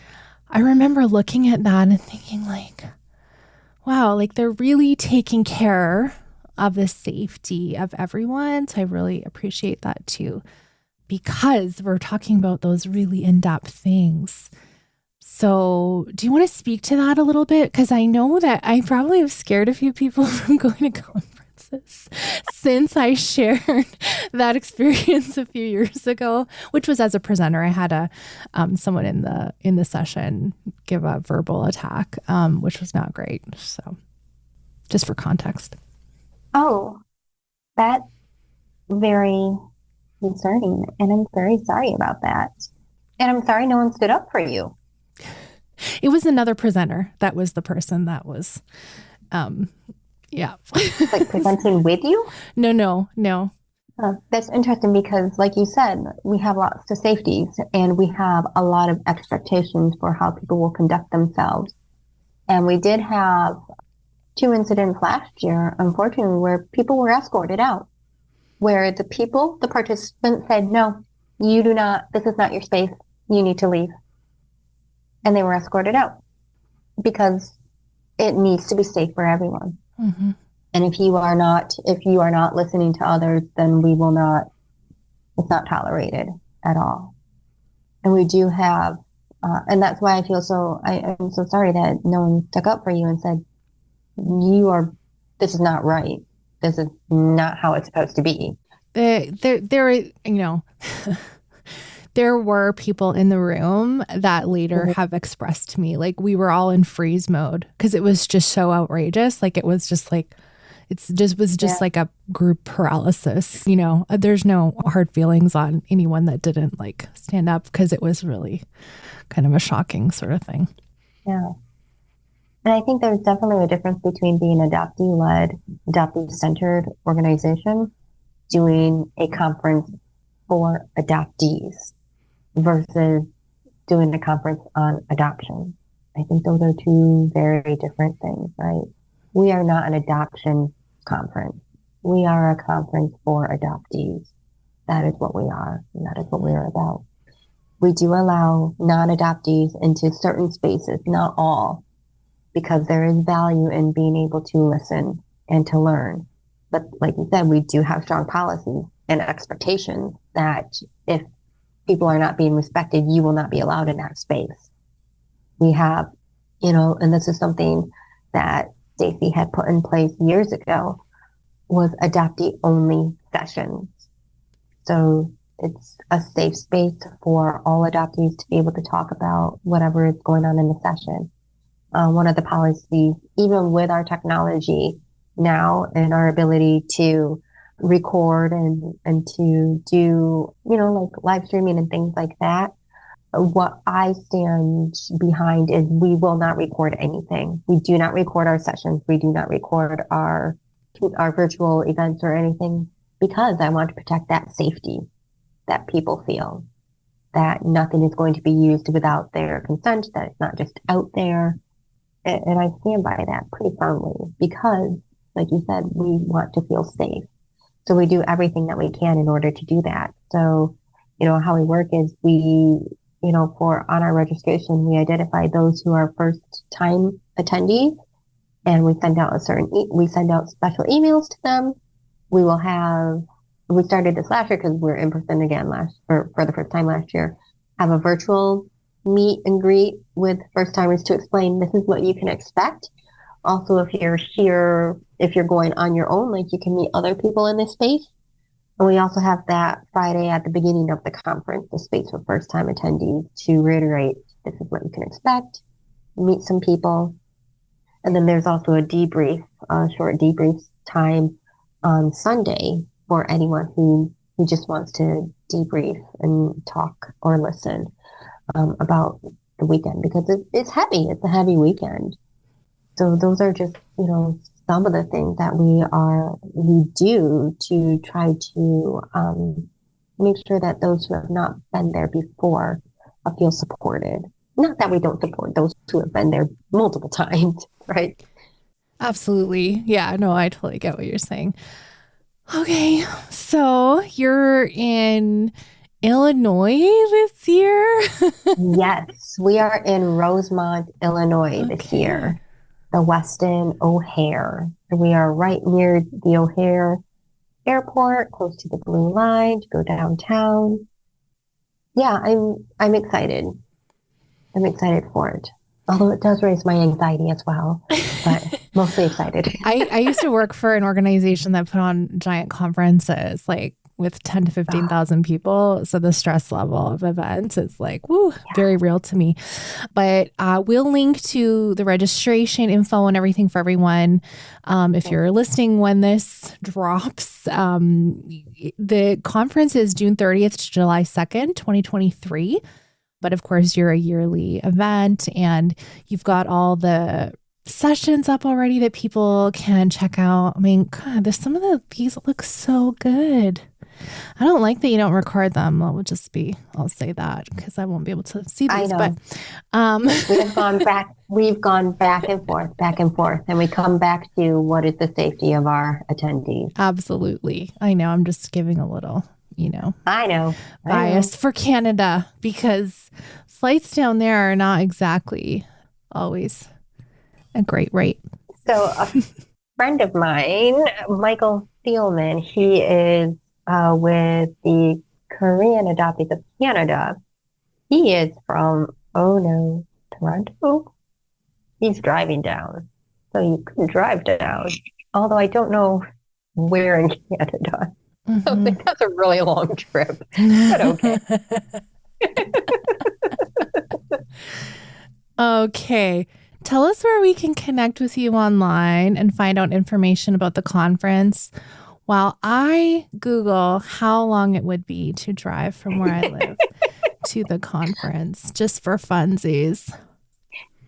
S1: I remember looking at that and thinking like, wow, like they're really taking care of the safety of everyone. So I really appreciate that too, because we're talking about those really in-depth things. So do you want to speak to that a little bit? Because I know that I probably have scared a few people from going to conferences since I shared that experience a few years ago, which was as a presenter. I had someone in the session give a verbal attack, which was not great. So just for context.
S2: Oh, that's very concerning. And I'm very sorry about that. And I'm sorry no one stood up for you.
S1: It was another presenter. That was the person that was, yeah.
S2: Like presenting with you?
S1: No.
S2: That's interesting because, like you said, we have lots of safeties and we have a lot of expectations for how people will conduct themselves. And we did have 2 incidents last year, unfortunately, where people were escorted out, where the participants said, no, you do not, this is not your space. You need to leave. And they were escorted out because it needs to be safe for everyone.
S1: Mm-hmm.
S2: And if you are not listening to others, then it's not tolerated at all. And we do have, and that's why I'm so sorry that no one stuck up for you and said, this is not right. This is not how it's supposed to be.
S1: There, there were people in the room that later have expressed to me, like we were all in freeze mode because it was just so outrageous. Like it was just like, like a group paralysis, you know. There's no hard feelings on anyone that didn't like stand up because it was really kind of a shocking sort of thing.
S2: Yeah. And I think there's definitely a difference between being adoptee-led, adoptee-centered organization, doing a conference for adoptees versus doing a conference on adoption. I think those are two very different things, right? We are not an adoption conference. We are a conference for adoptees. That is what we are, and that is what we are about. We do allow non-adoptees into certain spaces, not all, because there is value in being able to listen and to learn. But like you said, we do have strong policies and expectations that if people are not being respected, you will not be allowed in that space. We have, you know, and this is something that Stacy had put in place years ago, was adoptee only sessions. So it's a safe space for all adoptees to be able to talk about whatever is going on in the session. One of the policies, even with our technology now and our ability to record and to do, you know, like live streaming and things like that, what I stand behind is we will not record anything. We do not record our sessions. We do not record our virtual events or anything, because I want to protect that safety that people feel, that nothing is going to be used without their consent, that it's not just out there. And I stand by that pretty firmly because, like you said, we want to feel safe. So we do everything that we can in order to do that. So, you know, how we work is we, you know, on our registration, we identify those who are first time attendees, and we send out we send out special emails to them. We started this last year because we were in person again for the first time last year, have a virtual meet and greet with first timers to explain this is what you can expect. Also, if you're here, if you're going on your own, like you can meet other people in this space. And we also have that Friday at the beginning of the conference, the space for first time attendees, to reiterate this is what you can expect, meet some people. And then there's also a short debrief time on Sunday for anyone who just wants to debrief and talk or listen about the weekend, because it's heavy. It's a heavy weekend. So those are just, you know, some of the things that we do to try to make sure that those who have not been there before feel supported. Not that we don't support those who have been there multiple times, right?
S1: Absolutely. Yeah, no, I totally get what you're saying. Okay, so you're in Illinois this year?
S2: Yes, we are in Rosemont, Illinois this year, the Westin O'Hare. We are right near the O'Hare Airport, close to the Blue Line to go downtown. Yeah, I'm excited. I'm excited for it. Although it does raise my anxiety as well, but mostly excited.
S1: I used to work for an organization that put on giant conferences, like with 10 to 15,000 people. So the stress level of events is like, woo, very real to me. But we'll link to the registration info and everything for everyone. If you're listening when this drops, the conference is June 30th to July 2nd, 2023. But of course, you're a yearly event and you've got all the sessions up already that people can check out. I mean, God, these look so good. I don't like that you don't record them. I'll say that because I won't be able to see these.
S2: I know.
S1: But
S2: we've gone back and forth, and we come back to what is the safety of our attendees.
S1: Absolutely. I know. I'm just giving a little,
S2: I know.
S1: bias for Canada because flights down there are not exactly always a great rate.
S2: So a friend of mine, Michael Thielman, he is with the Korean Adoptees of Canada. He is from, Toronto. He's driving down. So you can drive down. Although I don't know where in Canada. So I think that's a really long trip. But okay.
S1: Okay. Tell us where we can connect with you online and find out information about the conference while I Google how long it would be to drive from where I live to the conference, just for funsies.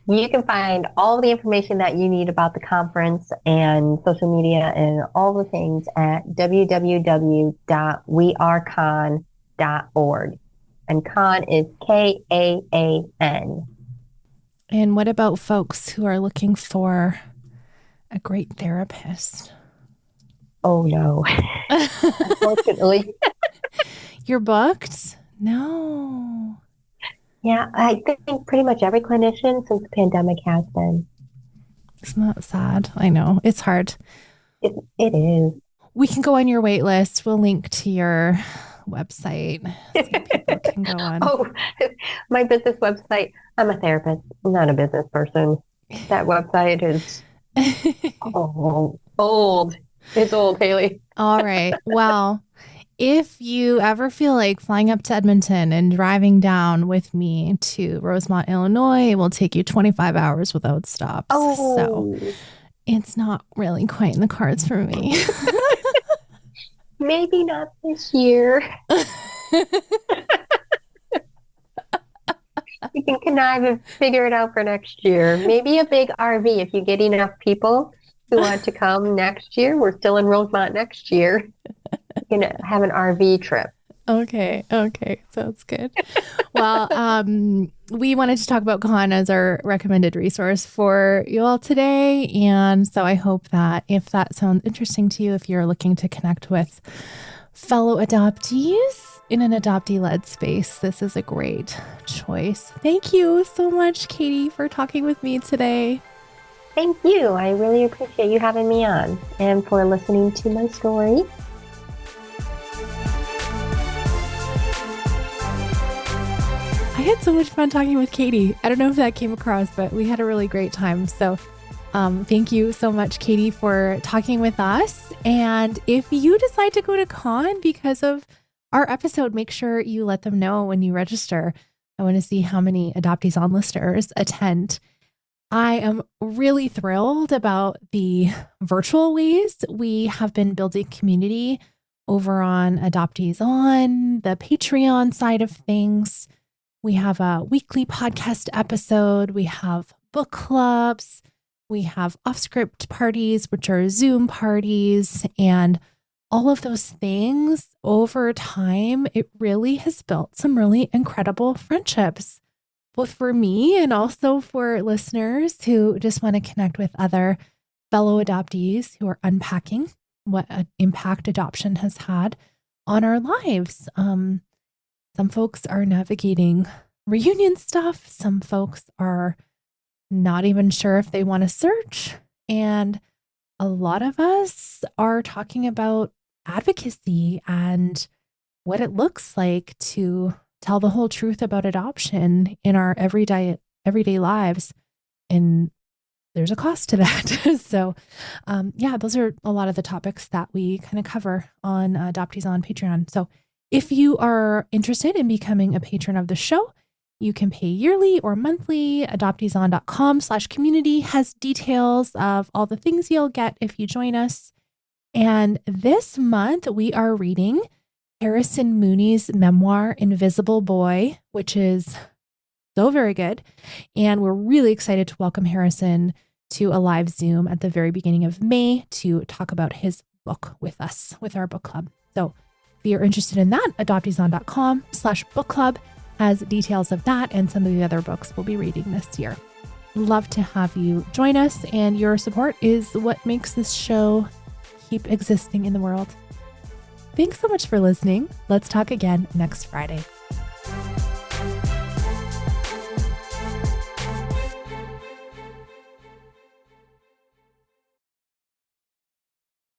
S2: You can find all the information that you need about the conference and social media and all the things at www.wearekaan.org. And KAAN is KAAN.
S1: And what about folks who are looking for a great therapist?
S2: Oh, no. Unfortunately.
S1: You're booked? No.
S2: Yeah, I think pretty much every clinician since the pandemic has been.
S1: Isn't that sad? I know. It's hard.
S2: It is.
S1: We can go on your wait list. We'll link to your website so people can go on.
S2: Oh, my business website. I'm a therapist. I'm not a business person. That website is old. It's old, Haley.
S1: All right. Well, if you ever feel like flying up to Edmonton and driving down with me to Rosemont, Illinois, it will take you 25 hours without stops.
S2: Oh.
S1: So it's not really quite in the cards for me.
S2: Maybe not this year. We can connive and figure it out for next year. Maybe a big RV if you get enough people who want to come next year. We're still in Rosemont next year. You can have an RV trip.
S1: Okay. Sounds good. Well, we wanted to talk about KAAN as our recommended resource for you all today. And so I hope that if that sounds interesting to you, if you're looking to connect with fellow adoptees in an adoptee-led space, this is a great choice. Thank you so much, Katie, for talking with me today.
S2: Thank you. I really appreciate you having me on and for listening to my story.
S1: I had so much fun talking with Katie. I don't know if that came across, but we had a really great time. So thank you so much, Katie, for talking with us. And if you decide to go to KAAN because of our episode, make sure you let them know when you register. I want to see how many Adoptees On listeners attend. I am really thrilled about the virtual ways we have been building community over on Adoptees On, the Patreon side of things. We have a weekly podcast episode. We have book clubs. We have off-script parties, which are Zoom parties, and all of those things over time, it really has built some really incredible friendships, both for me and also for listeners who just want to connect with other fellow adoptees who are unpacking what impact adoption has had on our lives. Some folks are navigating reunion stuff. Some folks are not even sure if they want to search. And a lot of us are talking about advocacy and what it looks like to tell the whole truth about adoption in our everyday lives. And there's a cost to that. So those are a lot of the topics that we kind of cover on Adoptees On Patreon. So if you are interested in becoming a patron of the show, you can pay yearly or monthly. adopteeson.com/community has details of all the things you'll get if you join us. And this month we are reading Harrison Mooney's memoir, Invisible Boy, which is so very good. And we're really excited to welcome Harrison to a live Zoom at the very beginning of May to talk about his book with us, with our book club. So if you're interested in that, adopteeson.com/book club has details of that and some of the other books we'll be reading this year. Love to have you join us, and your support is what makes this show keep existing in the world. Thanks so much for listening. Let's talk again next Friday.